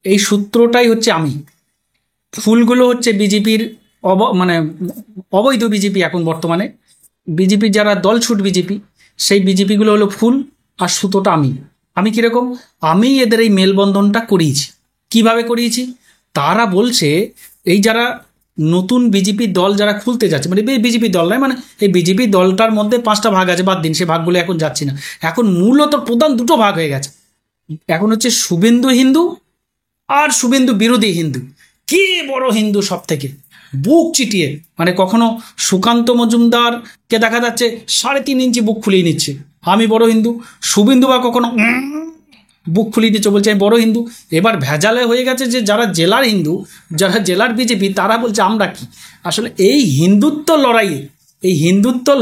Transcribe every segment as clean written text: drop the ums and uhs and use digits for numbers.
এই সূত্রটাই হচ্ছে আমি। ফুলগুলো হচ্ছে বিজেপির মানে অবৈধ বিজেপি, এখন বর্তমানে বিজেপির যারা দলছুট বিজেপি, সেই বিজেপিগুলো হলো ফুল, আর সুতোটা আমি। আমি কীরকম, আমি এদের এই মেলবন্ধনটা করিয়েছি। কিভাবে করিয়েছি? তারা বলছে এই যারা নতুন বিজেপি দল যারা খুলতে যাচ্ছে, মানে বিজেপি দল নয়, মানে এই বিজেপি দলটার মধ্যে 5টা ভাগ আছে, বাদ দিন, সে ভাগগুলো এখন যাচ্ছি না। এখন মূলত প্রধান 2টো ভাগ হয়ে গেছে। এখন হচ্ছে শুভেন্দু হিন্দু আর শুভেন্দু বিরোধী হিন্দু। কে বড় হিন্দু সব থেকে, বুক চিটিয়ে, মানে কখনো সুকান্ত মজুমদারকে দেখা যাচ্ছে 3.5 ইঞ্চি বুক ফুলিয়ে নিচ্ছে, আমি বড় হিন্দু। শুভেন্দু বা কখনো বুক ফুলিয়ে দিচ্ছে, বলছে আমি বড় হিন্দু। এবার ভেজালে হয়ে গেছে যে যারা জেলার হিন্দু, যারা জেলার বিজেপি, তারা বলছে আমরা কি। আসলে এই হিন্দুত্ব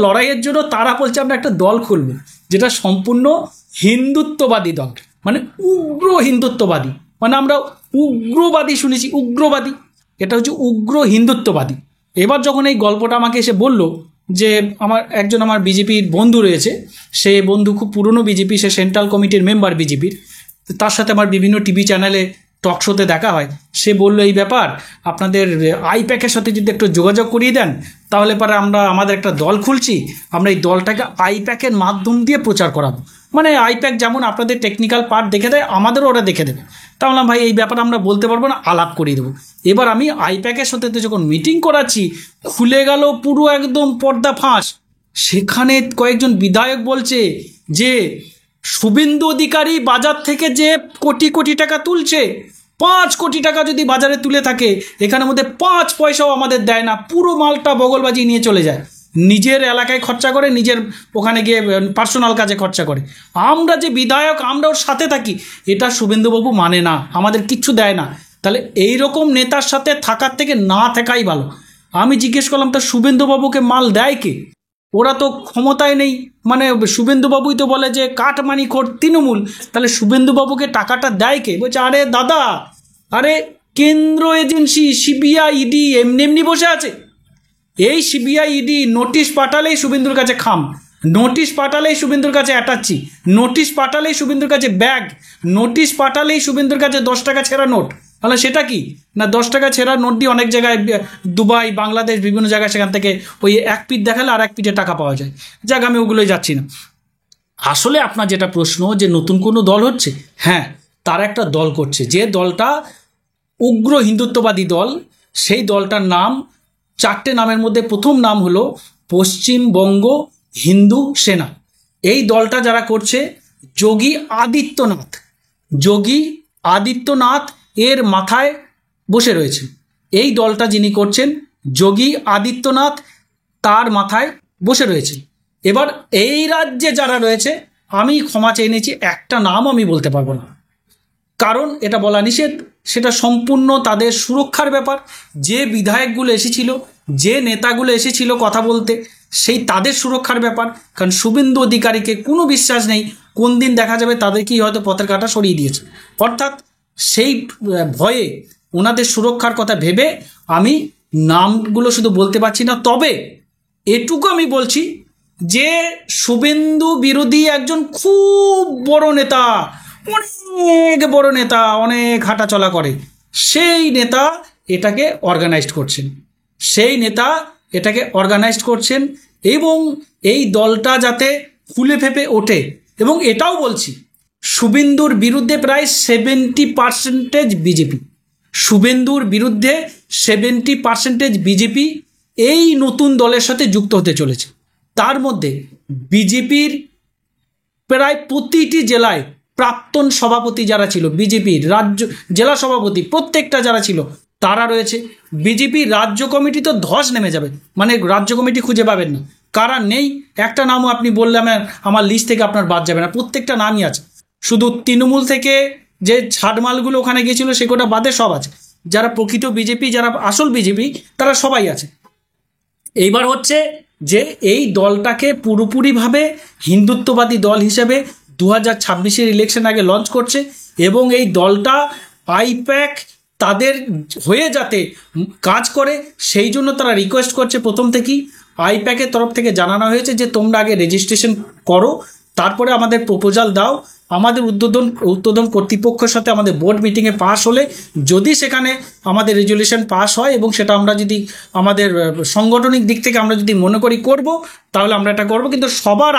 লড়াইয়ের জন্য তারা বলছে আমরা একটা দল খুলব, যেটা সম্পূর্ণ হিন্দুত্ববাদী দল, মানে উগ্র হিন্দুত্ববাদী। মানে আমরা উগ্রবাদী শুনেছি, উগ্রবাদী, এটা হচ্ছে উগ্র হিন্দুত্ববাদী। এবার যখন এই গল্পটা আমাকে এসে বলল যে আমার বিজেপির বন্ধু রয়েছে, সে বন্ধু খুব পুরনো বিজেপি, সে সেন্ট্রাল কমিটির মেম্বার বিজেপির, তার সাথে আমার বিভিন্ন টিভি চ্যানেলে টক শোতে দেখা হয়। সে বলল এই ব্যাপার, আপনাদের আইপ্যাকের সাথে যদি একটু যোগাযোগ করিয়ে দেন, তাহলে পরে আমাদের একটা দল খুলছি, আমরা এই দলটাকে আইপ্যাকের মাধ্যম দিয়ে প্রচার করাবো। মানে আইপ্যাক যেমন আপনাদের টেকনিক্যাল পার্ট দেখে দেয়, আমাদেরও ওরা দেখে দেবে। তা বললাম ভাই এই ব্যাপারে আমরা বলতে পারবো না, আলাপ করিয়ে দেবো। এবার আমি আইপ্যাকের সাথে যখন মিটিং করাচ্ছি, খুলে গেল পুরো একদম পর্দা ফাঁস। সেখানে কয়েকজন বিধায়ক বলছে যে শুভেন্দু অধিকারী বাজার থেকে যে কোটি কোটি টাকা তুলছে, 5 কোটি টাকা যদি বাজারে তুলে থাকে, এখানের মধ্যে 5 পয়সাও আমাদের দেয় না, পুরো মালটা বগলবাজি নিয়ে চলে যায়, নিজের এলাকায় খরচা করে, নিজের ওখানে গিয়ে পার্সোনাল কাজে খরচা করে। আমরা যে বিধায়ক, আমরা ওর সাথে থাকি, এটা শুভেন্দুবাবু মানে না, আমাদের কিচ্ছু দেয় না। তাহলে এই রকম নেতার সাথে থাকার থেকে না থাকাই ভালো। আমি জিজ্ঞেস করলাম তা শুভেন্দুবাবুকে মাল দেয় কে? ওরা তো ক্ষমতায় নেই, মানে শুভেন্দুবাবুই তো বলে যে কাটমানিখোর তৃণমূল, তাহলে শুভেন্দুবাবুকে টাকাটা দেয় কে? বলছে আরে দাদা, আরে কেন্দ্র এজেন্সি সিবিআই ইডি এমনি বসে আছে। এই সিবিআই ইডি নোটিশ পাঠালেই শুভেন্দুর কাছে খাম, নোটিশ পাঠালেই শুভেন্দুর কাছে অ্যাটাচি, নোটিশ পাঠালেই শুভেন্দুর কাছে ব্যাগ, নোটিশ পাঠালেই শুভেন্দুর কাছে 10 টাকা ছেঁড়া নোট। তাহলে সেটা কি না, 10 টাকা ছেঁড়া নোট দিয়ে অনেক জায়গায়, দুবাই, বাংলাদেশ, বিভিন্ন জায়গায়, সেখান থেকে ওই এক পিঠ দেখালে আর এক পিঠে টাকা পাওয়া যায়। যাক, আমি ওগুলোই যাচ্ছি না। আসলে আপনার যেটা প্রশ্ন যে নতুন কোনো দল হচ্ছে, হ্যাঁ, তার একটা দল করছে, যে দলটা উগ্র হিন্দুত্ববাদী দল। সেই দলটার নাম 4টে নামের মধ্যে প্রথম নাম হলো পশ্চিমবঙ্গ হিন্দু সেনা। এই দলটা যারা করছে, যোগী আদিত্যনাথ এর মাথায় বসে রয়েছে। এই দলটা যিনি করছেন, যোগী আদিত্যনাথ তার মাথায় বসে রয়েছে। এবার এই রাজ্যে যারা রয়েছে, আমি ক্ষমা চেয়ে নিয়েছি, একটা নাম আমি বলতে পারবো না, কারণ এটা বলা নিষেধ। সেটা সম্পূর্ণ তাদের সুরক্ষার ব্যাপার। যে বিধায়কগুলো এসেছিল, যে নেতাগুলো এসেছিল কথা বলতে, সেই তাদের সুরক্ষার ব্যাপার। কারণ শুভেন্দু অধিকারীকে কোনো বিশ্বাস নেই, কোন দিন দেখা যাবে তাদেরকেই হয়তো পথের কাঁটা সরিয়ে দিয়েছে। অর্থাৎ সেই ভয়ে, ওনাদের সুরক্ষার কথা ভেবে আমি নামগুলো শুধু বলতে পারছি না। তবে এটুকু আমি বলছি যে শুভেন্দু বিরোধী একজন খুব বড় নেতা, অনেক বড় নেতা, অনেক হাঁটাচলা করে, সেই নেতা এটাকে অর্গানাইজড করছেন এবং এই দলটা যাতে ফুলে ফেপে ওঠে। এবং এটাও বলছি, শুভেন্দুর বিরুদ্ধে প্রায় 70% বিজেপি, শুভেন্দুর বিরুদ্ধে 70% বিজেপি এই নতুন দলের সাথে যুক্ত হতে চলেছে। তার মধ্যে বিজেপির প্রায় প্রতিটি জেলায় প্রাক্তন সভাপতি যারা ছিল, বিজেপির জেলা সভাপতি প্রত্যেকটা যারা ছিল, তারা রয়েছে। বিজেপির রাজ্য কমিটি তো ধস নেমে যাবে, মানে রাজ্য কমিটি খুঁজে পাবেন না, কারা নেই একটা নামও আপনি বললে আমার লিস্ট থেকে আপনার বাদ যাবে না, প্রত্যেকটা নামই আছে। শুধু তৃণমূল থেকে যে ছাড়মালগুলো ওখানে গিয়েছিল সে কোটা বাদে সব আছে। যারা প্রকৃত বিজেপি, যারা আসল বিজেপি, তারা সবাই আছে। এইবার হচ্ছে যে এই দলটাকে পুরোপুরিভাবে হিন্দুত্ববাদী দল হিসেবে 2026-এর ইলেকশন আগে লঞ্চ করছে এবং এই দলটা আইপ্যাক তাদের হয়ে যাতে কাজ করে, সেই জন্য তারা রিকোয়েস্ট করছে। প্রথম থেকেই আইপ্যাকের তরফ থেকে জানানো হয়েছে যে তোমরা আগে রেজিস্ট্রেশন করো, তারপরে আমাদের প্রপোজাল দাও, আমাদের উদ্বোধন কর্তৃপক্ষের সাথে আমাদের বোর্ড মিটিংয়ে পাস হলে, যদি সেখানে আমাদের রেজলিউশন পাস হয় এবং সেটা আমরা যদি আমাদের সাংগঠনিক দিক থেকে আমরা যদি মনে করি করব, তাহলে আমরা এটা করব। কিন্তু সবার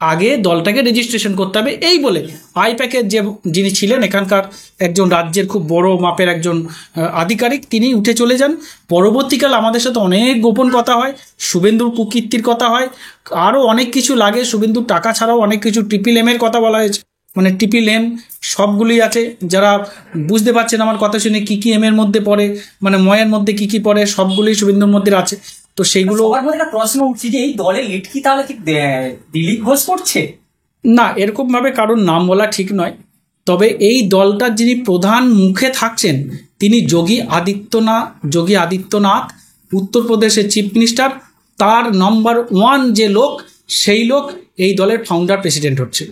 আগে দলটাকে রেজিস্ট্রেশন করতে হবে। এই বলে আইপ্যাকের যিনি ছিলেন এখানকার একজন রাজ্যের খুব বড় মাপের একজন আধিকারিক, তিনি উঠে চলে যান। পরবর্তীকাল আমাদের সাথে অনেক গোপন কথা হয়, শুভেন্দুর কুকীর্তির কথা হয়, আরও অনেক কিছু লাগে। শুভেন্দুর টাকা ছাড়াও অনেক কিছু ট্রিপল এমের কথা বলা হয়েছে, মানে ট্রিপল এম সবগুলি আছে। যারা বুঝতে পারছেন আমার কথা শুনে কী কী এমের মধ্যে পড়ে, মানে ময়ের মধ্যে কী কী পড়ে, সবগুলি শুভেন্দুর মধ্যে আছে। তো সেইগুলো একটা প্রশ্ন উঠছে যে এই দলের লিড কি তাহলে কি দিলীপ ঘোষ করছে? না, এরকমভাবে কারোর নাম বলা ঠিক নয়। তবে এই দলটার যিনি প্রধান মুখে থাকছেন তিনি যোগী আদিত্যনাথ, উত্তরপ্রদেশের চিফ মিনিস্টার। তার নাম্বার 1 যে লোক, সেই লোক এই দলের ফাউন্ডার প্রেসিডেন্ট হচ্ছে।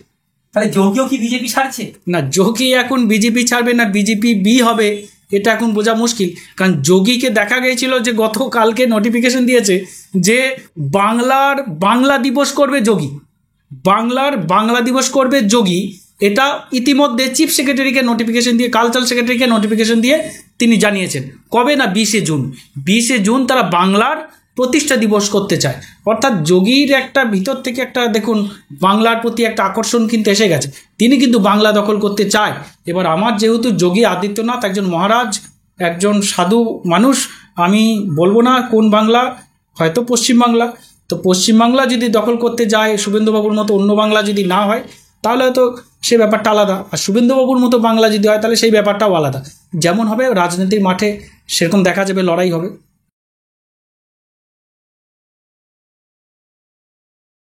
তাহলে যোগীও কি বিজেপি ছাড়ছে? না, যোগী এখন বিজেপি ছাড়বে না বিজেপি বি হবে, এটা এখন বোঝা মুশকিল। কারণ যোগীকে দেখা গিয়েছিল যে গতকালকে নোটিফিকেশন দিয়েছে যে বাংলা দিবস করবে যোগী, বাংলা দিবস করবে যোগী। এটা ইতিমধ্যে চিফ সেক্রেটারিকে নোটিফিকেশন দিয়ে, কালচারাল সেক্রেটারিকে নোটিফিকেশন দিয়ে তিনি জানিয়েছেন। কবে না 20 জুন তারা বাংলার প্রতিষ্ঠা দিবস করতে চায়। অর্থাৎ যোগীর একটা ভিতর থেকে একটা দেখুন বাংলার প্রতি একটা আকর্ষণ কিন্তু এসে গেছে, তিনি কিন্তু বাংলা দখল করতে চায়। এবার আমার যেহেতু যোগী আদিত্যনাথ একজন মহারাজ, একজন সাধু মানুষ, আমি বলবো না কোন বাংলা, হয়তো পশ্চিমবাংলা। তো পশ্চিমবাংলা যদি দখল করতে যায় শুভেন্দুবাবুর মতো, অন্য বাংলা যদি না হয় তাহলে হয়তো সে ব্যাপারটা আলাদা। আর শুভেন্দুবাবুর মতো বাংলা যদি হয় তাহলে সেই ব্যাপারটাও আলাদা। যেমন হবে রাজনীতির মাঠে সেরকম দেখা যাবে, লড়াই হবে।